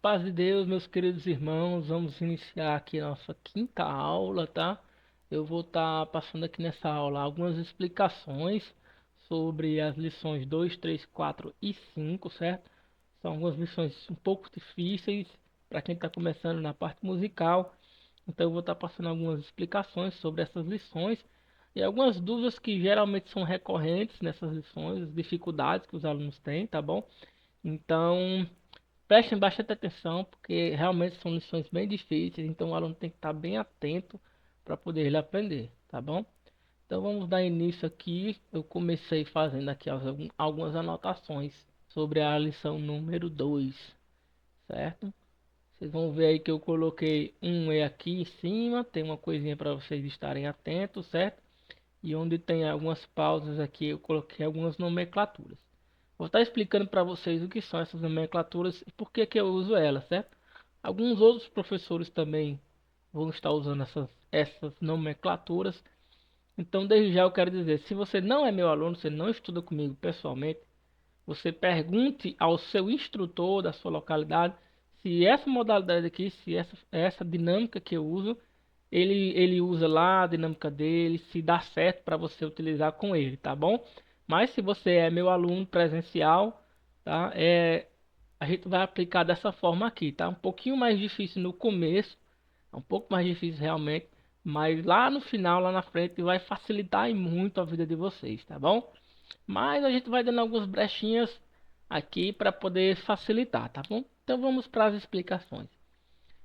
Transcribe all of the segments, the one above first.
Paz de Deus, meus queridos irmãos, vamos iniciar aqui a nossa quinta aula, tá? Eu vou estar passando aqui nessa aula algumas explicações sobre as lições 2, 3, 4 e 5, certo? São algumas lições um pouco difíceis para quem está começando na parte musical, então eu vou estar passando algumas explicações sobre essas lições e algumas dúvidas que geralmente são recorrentes nessas lições, dificuldades que os alunos têm, tá bom? Então, prestem bastante atenção, porque realmente são lições bem difíceis, então o aluno tem que estar bem atento para poder ele aprender, tá bom? Então vamos dar início aqui. Eu comecei fazendo aqui algumas anotações sobre a lição número 2, certo? Vocês vão ver aí que eu coloquei um E aqui em cima, tem uma coisinha para vocês estarem atentos, certo? E onde tem algumas pausas aqui, eu coloquei algumas nomenclaturas. Vou estar explicando para vocês o que são essas nomenclaturas e por que que eu uso elas, certo? Alguns outros professores também vão estar usando essas nomenclaturas. Então, desde já eu quero dizer, se você não é meu aluno, você não estuda comigo pessoalmente, você pergunte ao seu instrutor da sua localidade se essa modalidade aqui, se essa dinâmica que eu uso, ele usa lá a dinâmica dele, se dá certo para você utilizar com ele, tá bom? Mas se você é meu aluno presencial, tá? A gente vai aplicar dessa forma aqui, tá? Um pouquinho mais difícil no começo, é um pouco mais difícil realmente, mas lá no final, lá na frente, vai facilitar e muito a vida de vocês, tá bom? Mas a gente vai dando algumas brechinhas aqui para poder facilitar, tá bom? Então vamos para as explicações.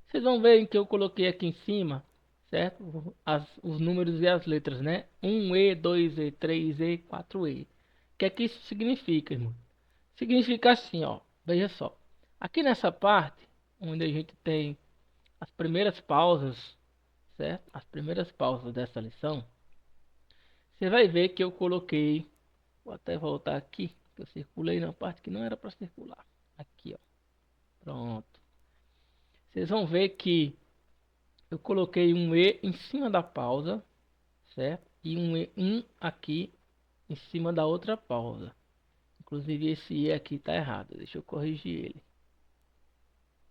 Vocês vão ver que eu coloquei aqui em cima, certo? Os números e as letras, né? 1E, 2E, 3E, 4E. O que é que isso significa, irmão? Significa assim, ó. Veja só. Aqui nessa parte, onde a gente tem as primeiras pausas, certo? As primeiras pausas dessa lição, você vai ver que eu coloquei. Vou até voltar aqui, que eu circulei na parte que não era para circular. Aqui, ó. Pronto. Vocês vão ver que eu coloquei um E em cima da pausa, certo? E um aqui em cima da outra pausa. Inclusive esse E aqui está errado. Deixa eu corrigir ele.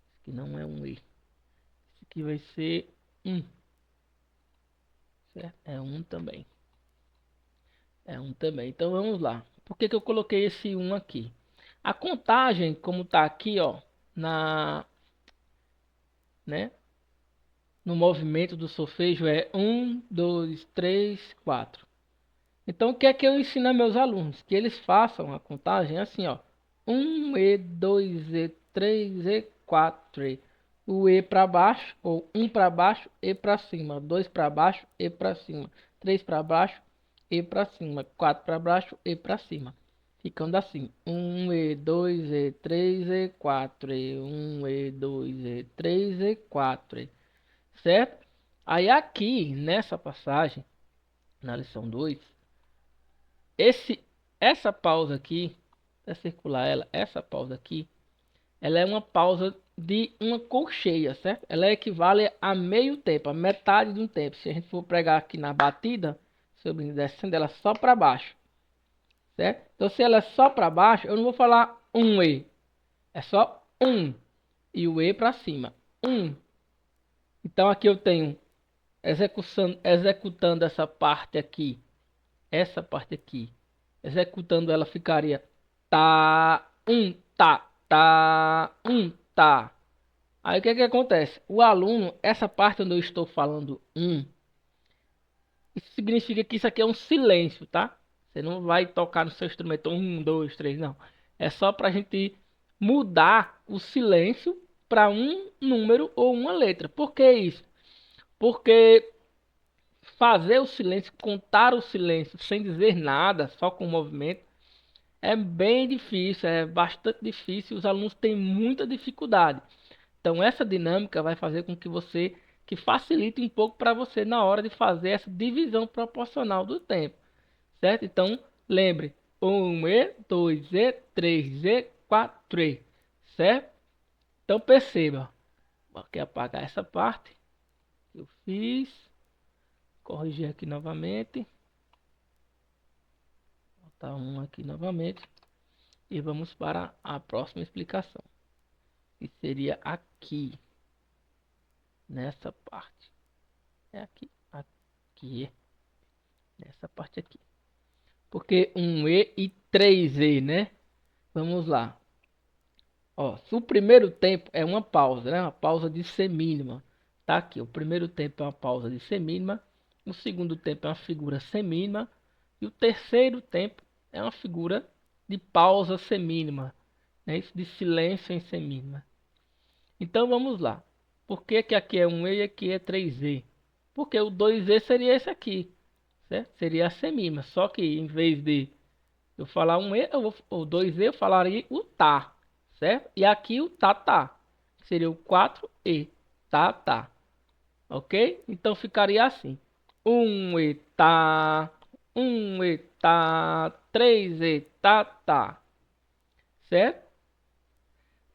Esse aqui não é um E. Esse aqui vai ser um, certo? É um também. É um também. Então vamos lá. Por que que eu coloquei esse um aqui? A contagem, como está aqui, ó, né, no movimento do solfejo é um, 2, 3, 4. Então o que é que eu ensino a meus alunos? Que eles façam a contagem assim, ó. 1E, 2E, 3E, 4E. O E para baixo, ou 1 para baixo, E para cima. 2 para baixo, E para cima. 3 para baixo, E para cima. 4 para baixo, E para cima. Ficando assim. 1E, 2E, 3E, 4E. 1E, 2E, 3E, 4E. Certo? Aí aqui, nessa passagem, na lição 2, esse, essa pausa aqui, para circular ela, essa pausa aqui, ela é uma pausa de uma colcheia, certo? Ela equivale a meio tempo, a metade de um tempo. Se a gente for pregar aqui na batida, subindo e descendo, ela é só para baixo, certo? Então, se ela é só para baixo, eu não vou falar um E, é só um e o E para cima, um. Então, aqui eu tenho executando essa parte aqui, executando ela ficaria tá, tá. Aí o que que acontece? O aluno, essa parte onde eu estou falando isso significa que isso aqui é um silêncio, tá? Você não vai tocar no seu instrumento um, dois, três, não. É só pra gente mudar o silêncio para um número ou uma letra. Por que isso? Porque fazer o silêncio, contar o silêncio sem dizer nada, só com o movimento, é bem difícil, é bastante difícil. Os alunos têm muita dificuldade. Então essa dinâmica vai fazer com que que facilite um pouco para você na hora de fazer essa divisão proporcional do tempo, certo? Então lembre, 1E, 2E, 3E, 4E, certo? Então perceba, vou aqui apagar essa parte que eu fiz, corrigir aqui novamente, botar um aqui novamente e vamos para a próxima explicação. que seria aqui, nessa parte. É aqui, aqui, nessa parte aqui. Porque um E 3E, né? Vamos lá. Ó, se o primeiro tempo é uma pausa, né? Uma pausa de semínima. Tá aqui, o primeiro tempo é uma pausa de semínima. O segundo tempo é uma figura semínima. E o terceiro tempo é uma figura de pausa semínima. Né? Isso de silêncio em semínima. Então vamos lá. Por que que aqui é um E e aqui é 3E? Porque o 2E seria esse aqui, certo? Seria a semínima. Só que em vez de eu falar um E, o 2E, eu falaria o tá, certo? E aqui o tá. Seria o 4E, tá. Ok? Então ficaria assim. Um E tá, um E tá, 3E tá. Certo?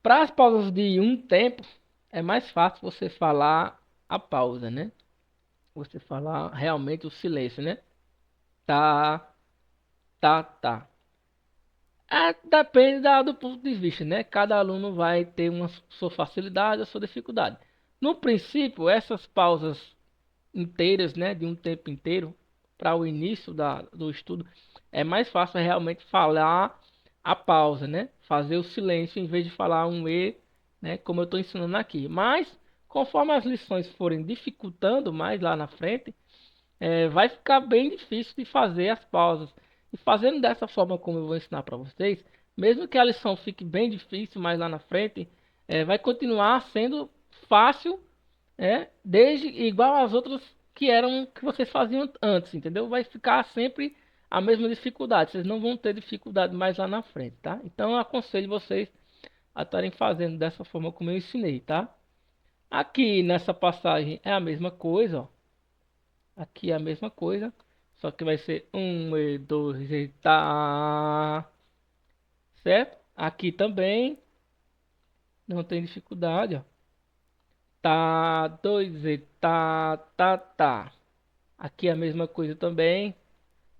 Para as pausas de um tempo, é mais fácil você falar a pausa, né? Você falar realmente o silêncio, né? Tá, tá. Depende do ponto de vista, né? Cada aluno vai ter uma sua facilidade, a sua dificuldade. No princípio, essas pausas inteiras, né, de um tempo inteiro, para o início do estudo, é mais fácil realmente falar a pausa, né? Fazer o silêncio em vez de falar um E, né? Como eu estou ensinando aqui. Mas, conforme as lições forem dificultando mais lá na frente, vai ficar bem difícil de fazer as pausas. E fazendo dessa forma como eu vou ensinar para vocês, mesmo que a lição fique bem difícil mais lá na frente, vai continuar sendo fácil, desde igual às outras que vocês faziam antes, entendeu? Vai ficar sempre a mesma dificuldade. Vocês não vão ter dificuldade mais lá na frente, tá? Então eu aconselho vocês a estarem fazendo dessa forma como eu ensinei, tá? Aqui nessa passagem é a mesma coisa, ó. Aqui é a mesma coisa, só que vai ser um e dois e tá, certo? Aqui também não tem dificuldade, ó. Tá, dois e tá. Aqui é a mesma coisa também,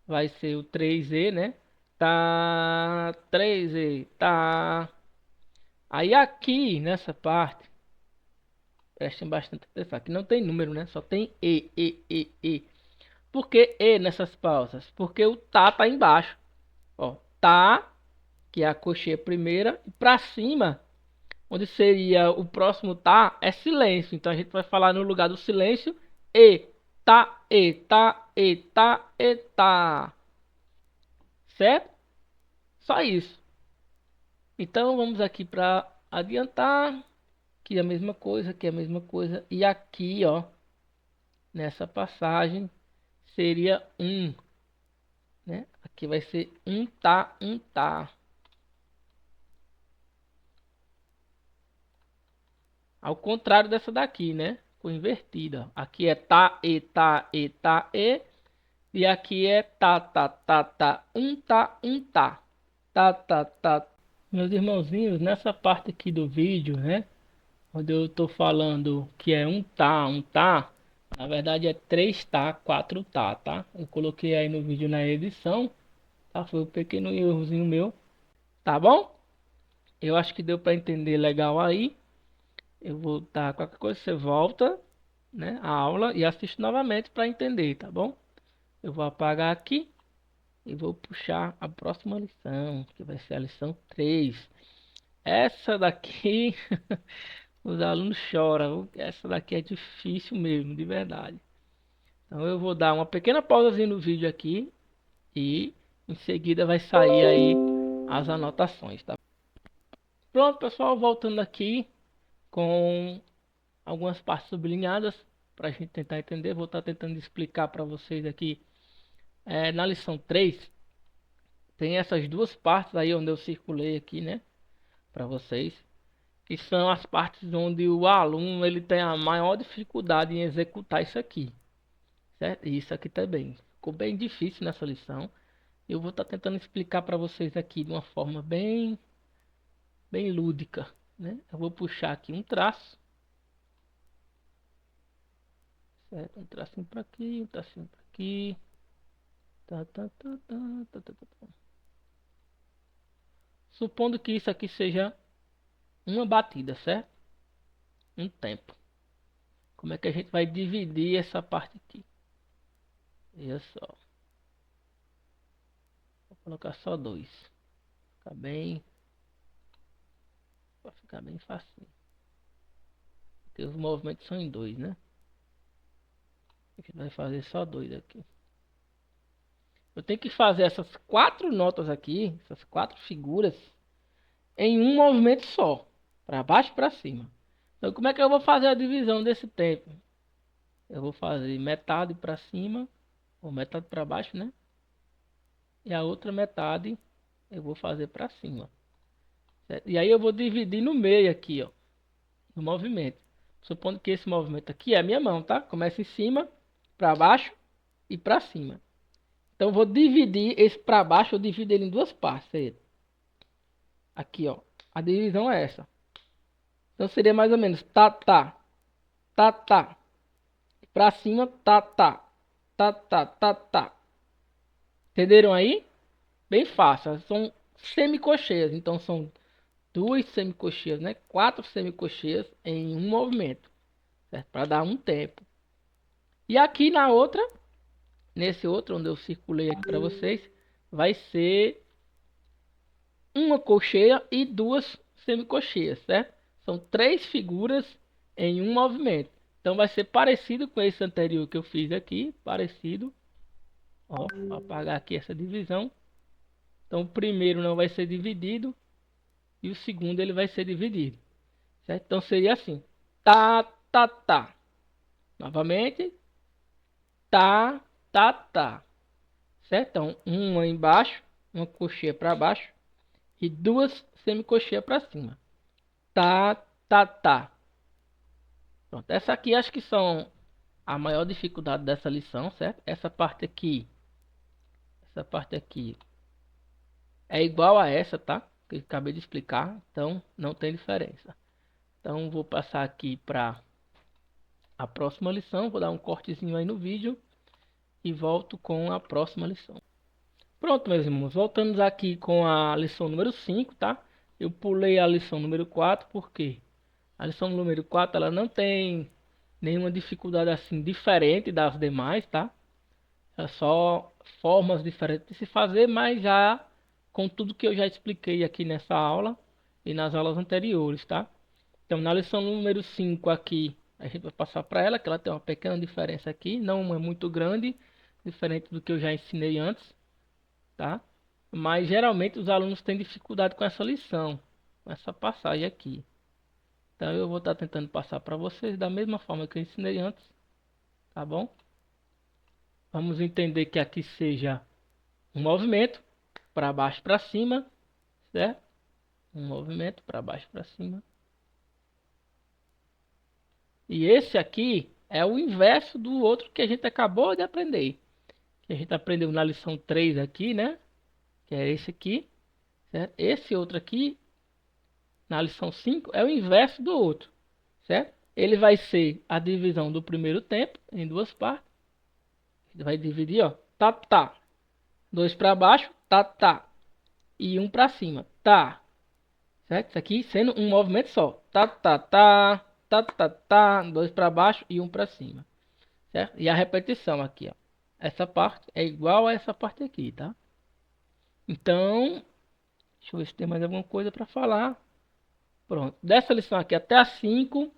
vai ser o 3E, né? Tá, 3E, tá. Aí aqui nessa parte, prestem bastante atenção, aqui não tem número, né? Só tem E. Por que E nessas pausas? Porque o tá embaixo. Ó, tá, que é a coxinha primeira, e para cima, onde seria o próximo tá, é silêncio. Então a gente vai falar no lugar do silêncio e tá. Certo? Só isso. Então vamos aqui para adiantar, que é a mesma coisa, que é a mesma coisa. E aqui, ó, nessa passagem seria um, né? Aqui vai ser um tá. Ao contrário dessa daqui, né? Ficou invertida. Aqui é tá. E aqui é tá. Um tá. Tá. Meus irmãozinhos, nessa parte aqui do vídeo, né? Onde eu tô falando que é um tá. Na verdade é três tá, quatro tá? Eu coloquei aí no vídeo na edição, tá? Foi um pequeno errozinho meu, tá bom? Eu acho que deu para entender legal aí. Eu vou dar qualquer coisa, você volta, né, a aula e assiste novamente para entender, tá bom? Eu vou apagar aqui e vou puxar a próxima lição, que vai ser a lição 3. Essa daqui, os alunos choram, essa daqui é difícil mesmo, de verdade. Então eu vou dar uma pequena pausazinha no vídeo aqui e em seguida vai sair aí as anotações, tá? Pronto, pessoal, voltando aqui com algumas partes sublinhadas para a gente tentar entender. Vou estar tentando explicar para vocês aqui. Na lição 3 tem essas duas partes aí onde eu circulei aqui, né, para vocês, que são as partes onde o aluno ele tem a maior dificuldade em executar isso aqui, certo? E isso aqui também ficou bem difícil nessa lição. Eu vou estar tentando explicar para vocês aqui de uma forma bem lúdica, né? Eu vou puxar aqui um traço, certo? Um tracinho para aqui, um tracinho para aqui. Tá. Supondo que isso aqui seja uma batida, certo? Um tempo. Como é que a gente vai dividir essa parte aqui? Veja só. Vou colocar só 2. Fica bem, vai ficar bem fácil. Porque os movimentos são em 2, né? A gente vai fazer só 2 aqui. Eu tenho que fazer essas 4 notas aqui, essas 4 figuras, em um movimento só, para baixo e para cima. Então, como é que eu vou fazer a divisão desse tempo? Eu vou fazer metade para cima, ou metade para baixo, né? E a outra metade eu vou fazer para cima. Certo? E aí eu vou dividir no meio aqui, ó, no movimento. Supondo que esse movimento aqui é a minha mão, tá? Começa em cima, para baixo e para cima. Então eu vou dividir esse para baixo, eu divido ele em duas partes. Aqui, ó. A divisão é essa. Então seria mais ou menos tá, tá, tá, tá. Pra cima, tá, tá, tá, tá, tá, tá. Entenderam aí? Bem fácil. São semicocheias. Então são duas semicocheias, né? 4 semicocheias em um movimento, certo? Para dar um tempo. E aqui na outra, nesse outro onde eu circulei aqui para vocês, vai ser uma cocheia e duas semicocheias, certo? São 3 figuras em um movimento. Então vai ser parecido com esse anterior que eu fiz aqui, parecido. Ó, vou apagar aqui essa divisão. Então o primeiro não vai ser dividido e o segundo ele vai ser dividido, certo? Então seria assim: tá, tá, tá. Novamente, tá, tá, tá. Certo? Então, uma embaixo, uma cocheia para baixo e duas semicocheias para cima. Tá, tá, tá. Pronto, essa aqui acho que são a maior dificuldade dessa lição, certo? Essa parte aqui é igual a essa, tá? Que eu acabei de explicar, então não tem diferença. Então vou passar aqui para a próxima lição, vou dar um cortezinho aí no vídeo e volto com a próxima lição. Pronto, meus irmãos, voltamos aqui com a lição número 5, tá? Eu pulei a lição número 4 porque a lição número 4 ela não tem nenhuma dificuldade assim diferente das demais, tá? É só formas diferentes de se fazer, mas já com tudo que eu já expliquei aqui nessa aula e nas aulas anteriores, tá? Então, na lição número 5 aqui, a gente vai passar para ela, que ela tem uma pequena diferença aqui, não é muito grande, diferente do que eu já ensinei antes, tá? Mas geralmente os alunos têm dificuldade com essa lição, com essa passagem aqui. Então eu vou estar tentando passar para vocês da mesma forma que eu ensinei antes, tá bom? Vamos entender que aqui seja um movimento para baixo para cima, certo? Um movimento para baixo para cima. E esse aqui é o inverso do outro que a gente acabou de aprender. Que a gente aprendeu na lição 3 aqui, né? Que é esse aqui, certo? Esse outro aqui, na lição 5, é o inverso do outro, certo? Ele vai ser a divisão do primeiro tempo em duas partes. Ele vai dividir, ó, tá, tá. 2 para baixo, tá, tá. E um para cima, tá. Certo? Isso aqui sendo um movimento só. Tá, tá, tá. Tá, tá, tá. 2 para baixo e um para cima. Certo? E a repetição aqui, ó. Essa parte é igual a essa parte aqui, tá? Então, deixa eu ver se tem mais alguma coisa para falar. Pronto. Dessa lição aqui até a 5,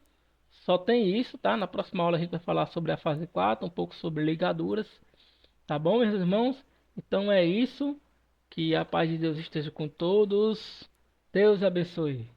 só tem isso, tá? Na próxima aula a gente vai falar sobre a fase 4, um pouco sobre ligaduras. Tá bom, meus irmãos? Então é isso. Que a paz de Deus esteja com todos. Deus abençoe.